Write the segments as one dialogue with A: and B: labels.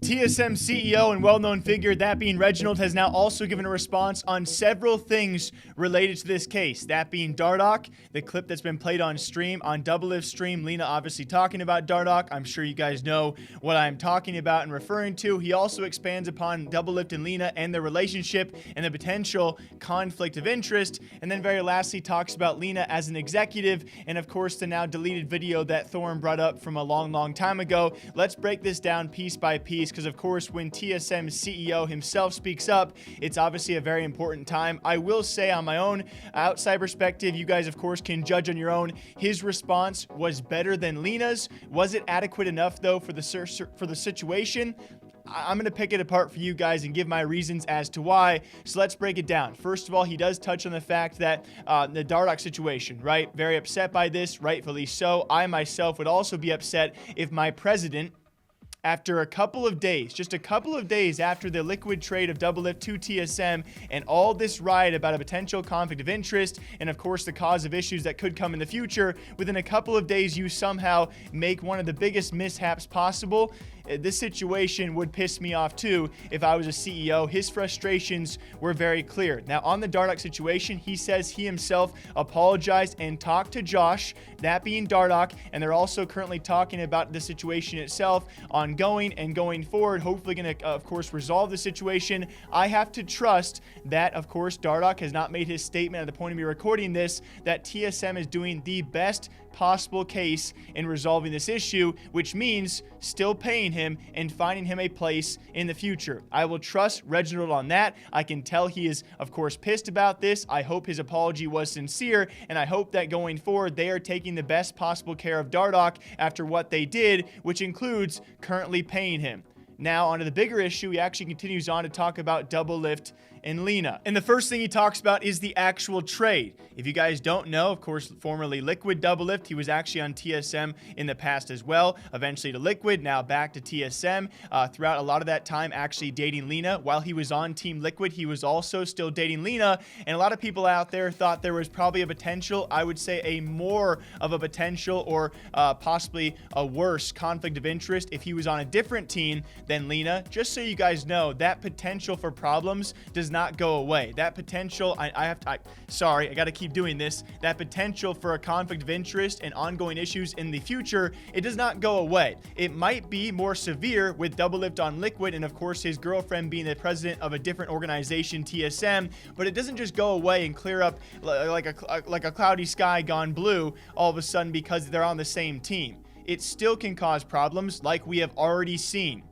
A: TSM CEO and well-known figure, that being Reginald, has now also given a response on several things related to this case. That being Dardoch, the clip that's been played on stream, on Doublelift stream. Leena obviously talking about Dardoch. I'm sure you guys know what I'm talking about and referring to. He also expands upon Doublelift and Leena and their relationship and the potential conflict of interest. And then very lastly talks about Leena as an executive and of course the now deleted video that Thorn brought up from a long time ago. Let's break this down piece by piece, because of course when TSM CEO himself speaks up, it's obviously a very important time. I will say on my own outside perspective, you guys of course can judge on your own. His response was better than Leena's. Was it adequate enough though for the situation? I'm going to pick it apart for you guys and give my reasons as to why. So let's break it down. First of all, he does touch on the fact that the Dardoch situation, right? Very upset by this, rightfully so. I myself would also be upset if my president, after a couple of days, just a couple of days after the liquid trade of Doublelift to TSM and all this riot about a potential conflict of interest and of course the cause of issues that could come in the future, within a couple of days you somehow make one of the biggest mishaps possible. This situation would piss me off too if I was a CEO. His frustrations were very clear. Now on the Dardoch situation, he says he himself apologized and talked to Josh, that being Dardoch, and they're also currently talking about the situation itself ongoing and going forward, hopefully going to of course resolve the situation. I have to trust that of course Dardoch has not made his statement at the point of me recording this, that TSM is doing the best possible case in resolving this issue, which means still paying him and finding him a place in the future. I will trust Reginald on that. I can tell he is of course pissed about this. I hope his apology was sincere, and I hope that going forward they are taking the best possible care of Dardoch after what they did, which includes currently paying him. Now onto the bigger issue, he actually continues on to talk about Doublelift and Leena. And the first thing he talks about is the actual trade. If you guys don't know, of course, formerly Liquid Doublelift, he was actually on TSM in the past as well, eventually to Liquid, now back to TSM. Throughout a lot of that time, actually dating Leena. While he was on Team Liquid, he was also still dating Leena, and a lot of people out there thought there was probably a potential, I would say a more of a potential or possibly a worse conflict of interest if he was on a different team than Leena. Just so you guys know, that potential for problems does not go away. That potential, sorry, I got to keep doing this. That potential for a conflict of interest and ongoing issues in the future, it does not go away. It might be more severe with Doublelift on Liquid and of course his girlfriend being the president of a different organization, TSM, but it doesn't just go away and clear up like a cloudy sky gone blue all of a sudden because they're on the same team. It still can cause problems like we have already seen.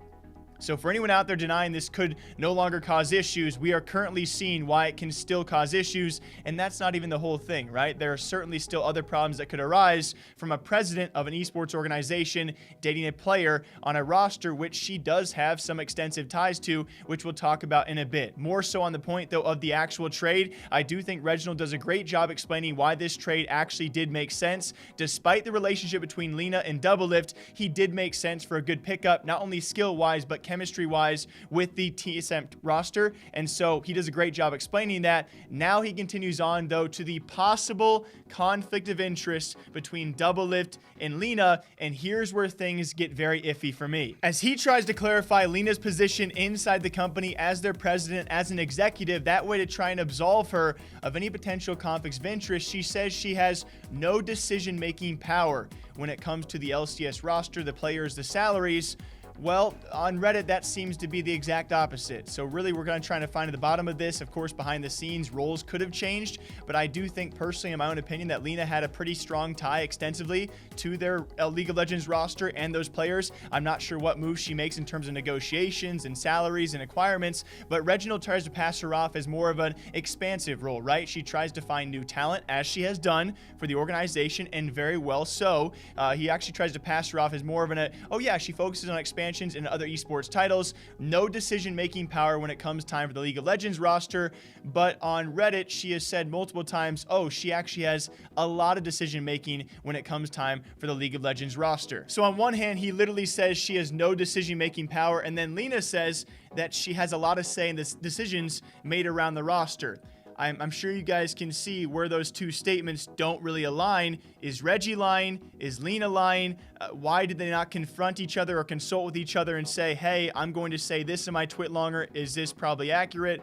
A: So for anyone out there denying this could no longer cause issues, we are currently seeing why it can still cause issues, and that's not even the whole thing, right? There are certainly still other problems that could arise from a president of an esports organization dating a player on a roster which she does have some extensive ties to, which we'll talk about in a bit. More so on the point, though, of the actual trade, I do think Reginald does a great job explaining why this trade actually did make sense. Despite the relationship between Leena and Doublelift, he did make sense for a good pickup, not only skill-wise, but chemistry-wise with the TSM roster, and so he does a great job explaining that. Now he continues on, though, to the possible conflict of interest between Doublelift and Leena, and here's where things get very iffy for me. As he tries to clarify Leena's position inside the company as their president, as an executive, that way to try and absolve her of any potential conflicts of interest, she says she has no decision-making power when it comes to the LCS roster, the players, the salaries. Well, on Reddit, that seems to be the exact opposite. So really, we're going to try to find at the bottom of this. Of course, behind the scenes, roles could have changed, but I do think personally, in my own opinion, that Leena had a pretty strong tie extensively to their League of Legends roster and those players. I'm not sure what moves she makes in terms of negotiations and salaries and acquirements, but Reginald tries to pass her off as more of an expansive role, right? She tries to find new talent, as she has done for the organization, and very well so. He actually tries to pass her off as more of oh yeah, she focuses on expansion in other esports titles, no decision-making power when it comes time for the League of Legends roster, but on Reddit, she has said multiple times, oh, she actually has a lot of decision-making when it comes time for the League of Legends roster. So on one hand, he literally says she has no decision-making power, and then Leena says that she has a lot of say in the decisions made around the roster. I'm sure you guys can see where those two statements don't really align. Is Reggie lying? Is Leena lying? Why did they not confront each other or consult with each other and say, hey, I'm going to say this in my twit longer. Is this probably accurate?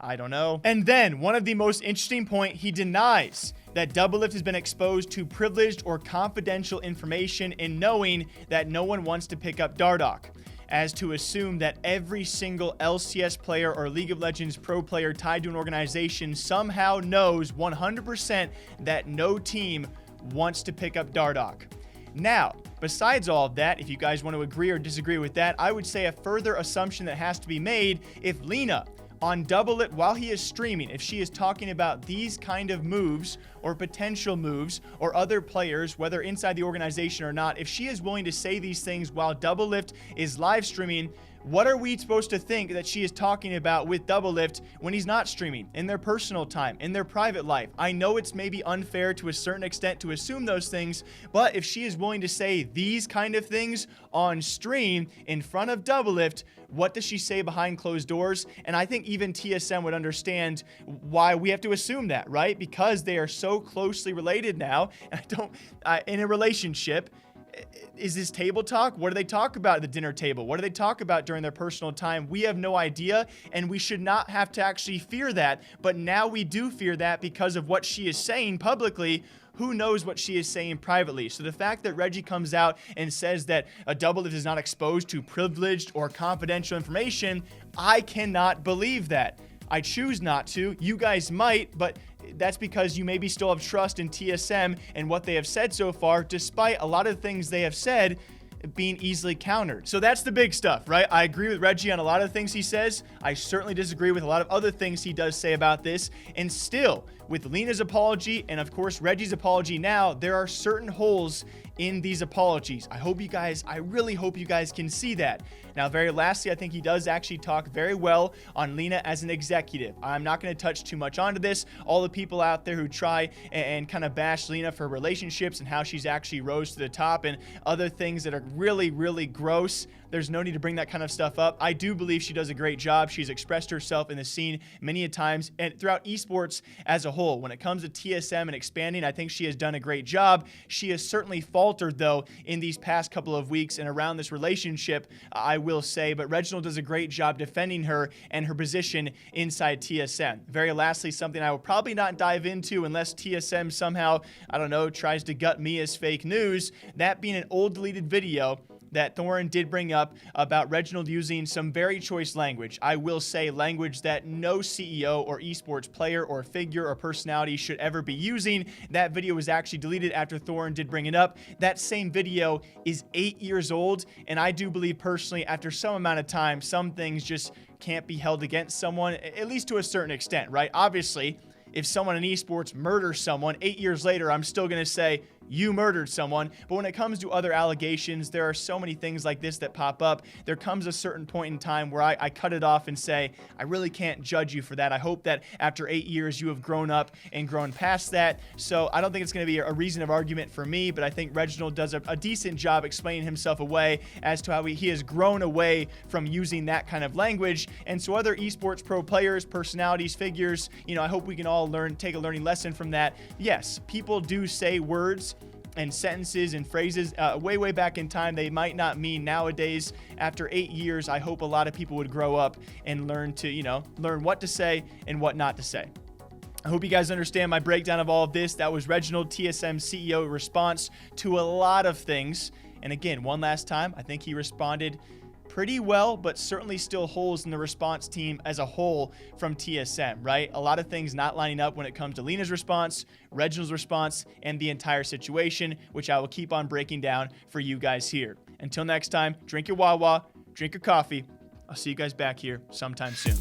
A: I don't know. And then one of the most interesting point, he denies that Doublelift has been exposed to privileged or confidential information in knowing that no one wants to pick up Dardoch, as to assume that every single LCS player or League of Legends pro player tied to an organization somehow knows 100% that no team wants to pick up Dardoch. Now, besides all of that, if you guys want to agree or disagree with that, I would say a further assumption that has to be made: if Leena on Doublelift, while he is streaming, if she is talking about these kind of moves or potential moves or other players, whether inside the organization or not, if she is willing to say these things while Doublelift is live streaming, what are we supposed to think that she is talking about with Doublelift when he's not streaming, in their personal time, in their private life? I know it's maybe unfair to a certain extent to assume those things, but if she is willing to say these kind of things on stream in front of Doublelift, what does she say behind closed doors? And I think even TSM would understand why we have to assume that, right? Because they are so closely related now. And in a relationship, is this table talk? What do they talk about at the dinner table? What do they talk about during their personal time? We have no idea, and we should not have to actually fear that. But now we do fear that because of what she is saying publicly. Who knows what she is saying privately? So the fact that Reggie comes out and says that a Doublelift is not exposed to privileged or confidential information, I cannot believe that. I choose not to. You guys might, but that's because you maybe still have trust in TSM and what they have said so far, despite a lot of things they have said being easily countered. So that's the big stuff, right? I agree with Reggie on a lot of things he says. I certainly disagree with a lot of other things he does say about this. And still, with Leena's apology and of course Reggie's apology now, there are certain holes in these apologies. I really hope you guys can see that. Now, very lastly, I think he does actually talk very well on Leena as an executive. I'm not going to touch too much onto this. All the people out there who try and kind of bash Leena for relationships and how she's actually rose to the top and other things that are really, really gross, there's no need to bring that kind of stuff up. I do believe she does a great job. She's expressed herself in the scene many a times and throughout esports as a whole. When it comes to TSM and expanding, I think she has done a great job. She has certainly faltered, though, in these past couple of weeks and around this relationship, I will say, but Reginald does a great job defending her and her position inside TSM. Very lastly, something I will probably not dive into unless TSM somehow, I don't know, tries to gut me as fake news, that being an old deleted video that Thorin did bring up about Reginald using some very choice language. I will say language that no CEO or esports player or figure or personality should ever be using. That video was actually deleted after Thorin did bring it up. That same video is 8 years old, and I do believe personally after some amount of time, some things just can't be held against someone, at least to a certain extent, right? Obviously, if someone in esports murders someone, 8 years later, I'm still going to say, you murdered someone. But when it comes to other allegations, there are so many things like this that pop up. There comes a certain point in time where I cut it off and say, I really can't judge you for that. I hope that after 8 years, you have grown up and grown past that. So I don't think it's going to be a reason of argument for me, but I think Reginald does a decent job explaining himself away as to how he has grown away from using that kind of language. And so other esports pro players, personalities, figures, I hope we can all take a learning lesson from that. Yes, people do say words and sentences and phrases way back in time they might not mean nowadays. After 8 years, I hope a lot of people would grow up and learn to, learn what to say and what not to say. I hope you guys understand my breakdown of all of this. That was Reginald, TSM CEO, response to a lot of things. And again, one last time, I think he responded pretty well, but certainly still holes in the response team as a whole from TSM, right? A lot of things not lining up when it comes to Leena's response, Reginald's response, and the entire situation, which I will keep on breaking down for you guys here. Until next time, drink your Wawa, drink your coffee. I'll see you guys back here sometime soon.